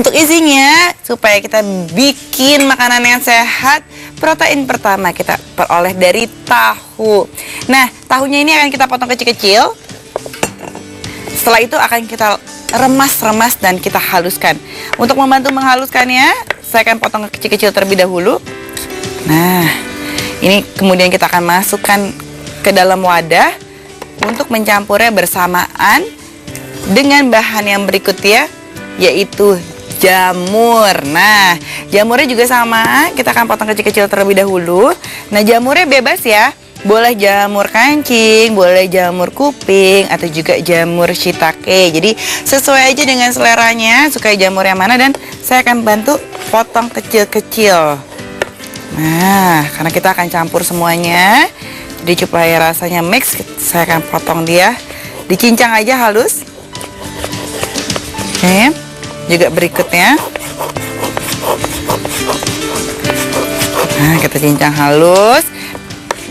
Untuk isinya, supaya kita bikin makanan yang sehat, protein pertama kita peroleh dari tahu. Nah, tahunya ini akan kita potong kecil-kecil. Setelah itu akan kita remas-remas dan kita haluskan. Untuk membantu menghaluskannya, saya akan potong kecil-kecil terlebih dahulu. Nah, ini kemudian kita akan masukkan ke dalam wadah untuk mencampurnya bersamaan dengan bahan yang berikutnya, yaitu jamur. Nah, jamurnya juga sama, kita akan potong kecil-kecil terlebih dahulu. Nah, jamurnya bebas ya. Boleh jamur kancing, boleh jamur kuping, atau juga jamur shiitake. Jadi, sesuai aja dengan seleranya, suka jamur yang mana, dan saya akan bantu potong kecil-kecil. Nah, karena kita akan campur semuanya, jadi supaya rasanya mix, saya akan potong dia. Dicincang aja halus. Oke. Juga berikutnya, nah kita cincang halus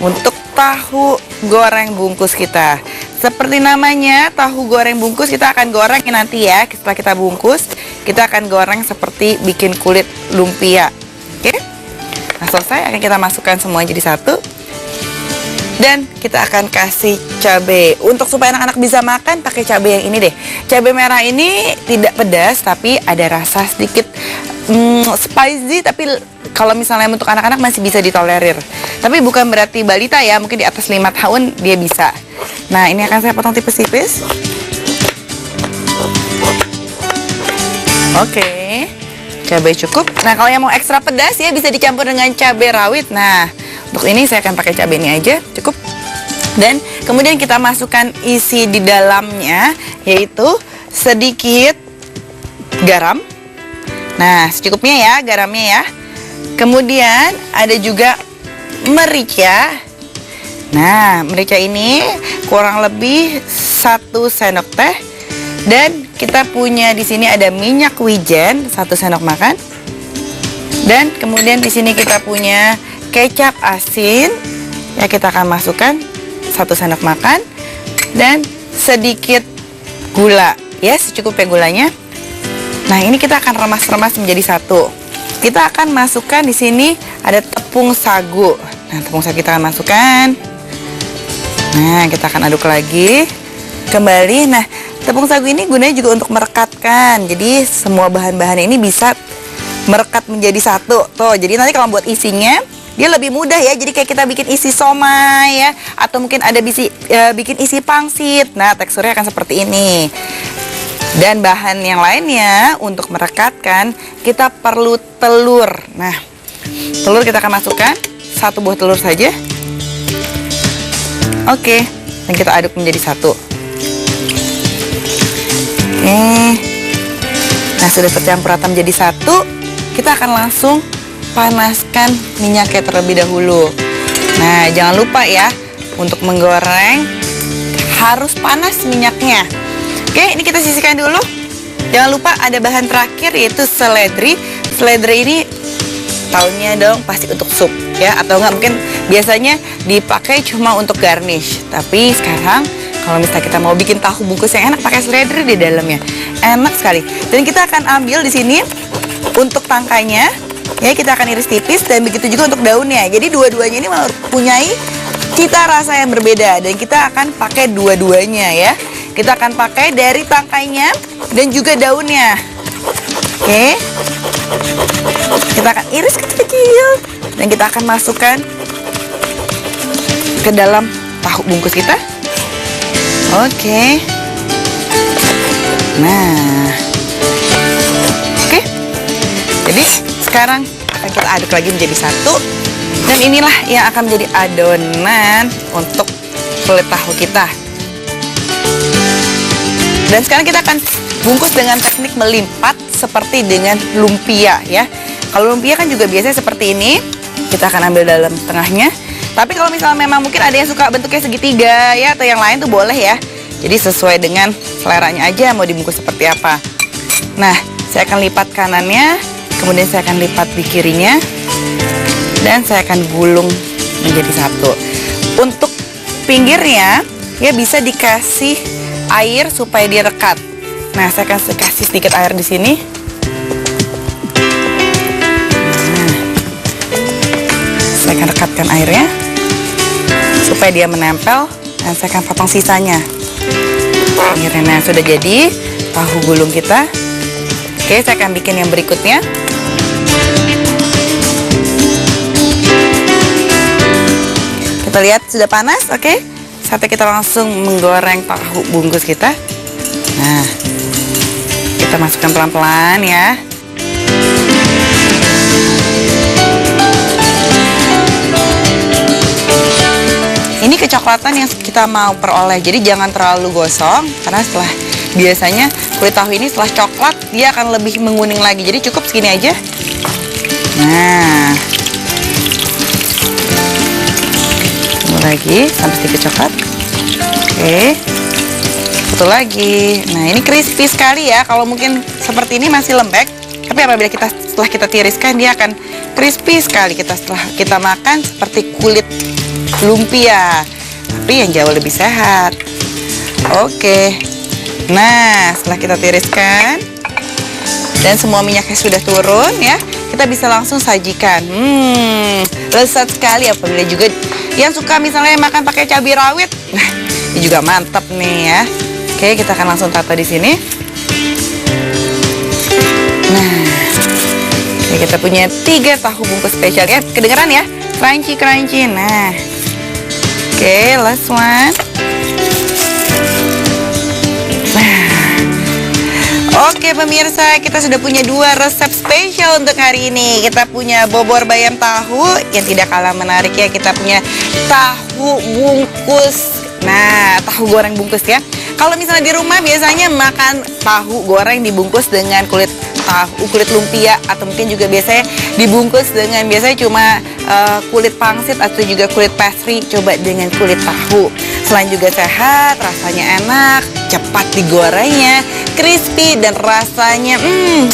untuk tahu goreng bungkus kita. Seperti namanya, tahu goreng bungkus, kita akan goreng nanti ya. Setelah kita bungkus, kita akan goreng seperti bikin kulit lumpia. Oke. Nah, selesai, akan kita masukkan semua jadi satu. Dan kita akan kasih cabai. Untuk supaya anak-anak bisa makan, pakai cabai yang ini deh. Cabai merah ini tidak pedas, tapi ada rasa sedikit spicy. Tapi kalau misalnya untuk anak-anak masih bisa ditolerir. Tapi bukan berarti balita ya, mungkin di atas 5 tahun dia bisa. Nah, ini akan saya potong tipis-tipis. Oke, cabai cukup. Nah, kalau yang mau ekstra pedas ya bisa dicampur dengan cabai rawit. Nah, untuk ini saya akan pakai cabai ini aja, cukup. Dan kemudian kita masukkan isi di dalamnya, yaitu sedikit garam. Nah, secukupnya ya garamnya ya. Kemudian ada juga merica. Nah, merica ini kurang lebih 1 sendok teh. Dan kita punya di sini ada minyak wijen 1 sendok makan. Dan kemudian di sini kita punya kecap asin, ya kita akan masukkan 1 sendok makan, dan sedikit gula, ya secukupnya gulanya. Nah, ini kita akan remas-remas menjadi satu. Kita akan masukkan di sini ada tepung sagu. Nah, tepung sagu kita akan masukkan. Nah, kita akan aduk lagi kembali. Nah, tepung sagu ini gunanya juga untuk merekatkan. Jadi semua bahan-bahan ini bisa merekat menjadi satu. Tuh, jadi nanti kalau buat isinya dia lebih mudah ya, jadi kayak kita bikin isi somai ya, atau mungkin ada bikin isi pangsit. Nah, teksturnya akan seperti ini. Dan bahan yang lainnya untuk merekatkan, kita perlu telur. Nah, telur kita akan masukkan 1 buah telur saja. Oke, dan kita aduk menjadi satu. Oke. Nah, sudah tercampur rata menjadi satu, kita akan langsung panaskan minyaknya terlebih dahulu. Nah, jangan lupa ya, untuk menggoreng harus panas minyaknya. Oke, ini kita sisihkan dulu. Jangan lupa ada bahan terakhir, yaitu seledri. Seledri ini taunya dong pasti untuk sup ya, atau enggak mungkin biasanya dipakai cuma untuk garnish. Tapi sekarang kalau misalnya kita mau bikin tahu bungkus yang enak, pakai seledri di dalamnya. Enak sekali. Dan kita akan ambil di sini untuk tangkainya. Ya, kita akan iris tipis, dan begitu juga untuk daunnya. Jadi dua-duanya ini mempunyai cita rasa yang berbeda, dan kita akan pakai dua-duanya ya. Kita akan pakai dari tangkainya dan juga daunnya. Oke. Kita akan iris kecil-kecil, dan kita akan masukkan ke dalam tahu bungkus kita. Oke. Nah. Oke. Jadi sekarang akan kita aduk lagi menjadi satu. Dan inilah yang akan menjadi adonan untuk kulit tahu kita. Dan sekarang kita akan bungkus dengan teknik melipat seperti dengan lumpia ya. Kalau lumpia kan juga biasanya seperti ini. Kita akan ambil dalam tengahnya. Tapi kalau misalnya memang mungkin ada yang suka bentuknya segitiga ya, atau yang lain tuh boleh ya. Jadi sesuai dengan seleranya aja mau dibungkus seperti apa. Nah, saya akan lipat kanannya, kemudian saya akan lipat di kirinya, dan saya akan gulung menjadi satu. Untuk pinggirnya ya bisa dikasih air supaya dia rekat. Nah, saya akan kasih sedikit air di sini. akan rekatkan airnya supaya dia menempel, dan saya akan potong sisanya. Nah, sudah jadi tahu gulung kita. Oke, saya akan bikin yang berikutnya. Kita lihat sudah panas, oke? Saatnya kita langsung menggoreng tahu bungkus kita. Nah, kita masukkan pelan-pelan ya. Ini kecoklatan yang kita mau peroleh, jadi jangan terlalu gosong, karena biasanya kulit tahu ini setelah coklat dia akan lebih menguning lagi, jadi cukup segini aja. Nah, tunggu lagi sampai sedikit coklat. Oke, satu lagi. Nah, ini crispy sekali ya. Kalau mungkin seperti ini masih lembek, tapi apabila setelah kita tiriskan dia akan crispy sekali. Setelah kita makan seperti kulit lumpia, tapi yang jauh lebih sehat. Oke. Nah, setelah kita tiriskan dan semua minyaknya sudah turun ya, kita bisa langsung sajikan. Lezat sekali. Apabila juga yang suka misalnya makan pakai cabai rawit, nah ini juga mantap nih ya. Oke, kita akan langsung tata di sini. Nah, oke, kita punya 3 tahu bungkus spesial ya. Kedengeran ya? Crunchy. Nah, oke, last one. Oke pemirsa, kita sudah punya 2 resep spesial untuk hari ini. Kita punya bobor bayam tahu yang tidak kalah menarik ya. Kita punya tahu bungkus. Nah, tahu goreng bungkus ya. Kalau misalnya di rumah biasanya makan tahu goreng dibungkus dengan kulit tahu, kulit lumpia, atau mungkin juga biasanya dibungkus dengan cuma kulit pangsit atau juga kulit pastry. Coba dengan kulit tahu. Selain juga sehat, rasanya enak, cepat digorengnya, crispy dan rasanya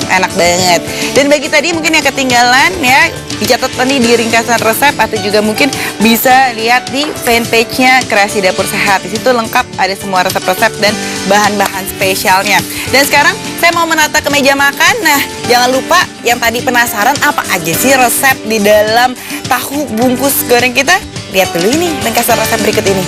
enak banget. Dan bagi tadi mungkin yang ketinggalan ya, dicatat tadi di ringkasan resep atau juga mungkin bisa lihat di fanpage-nya Kreasi Dapur Sehat. Di situ lengkap ada semua resep-resep dan bahan-bahan spesialnya. Dan sekarang saya mau menata ke meja makan. Nah, jangan lupa yang tadi penasaran apa aja sih resep di dalam tahu bungkus goreng kita? Lihat dulu ini ringkasan resep berikut ini.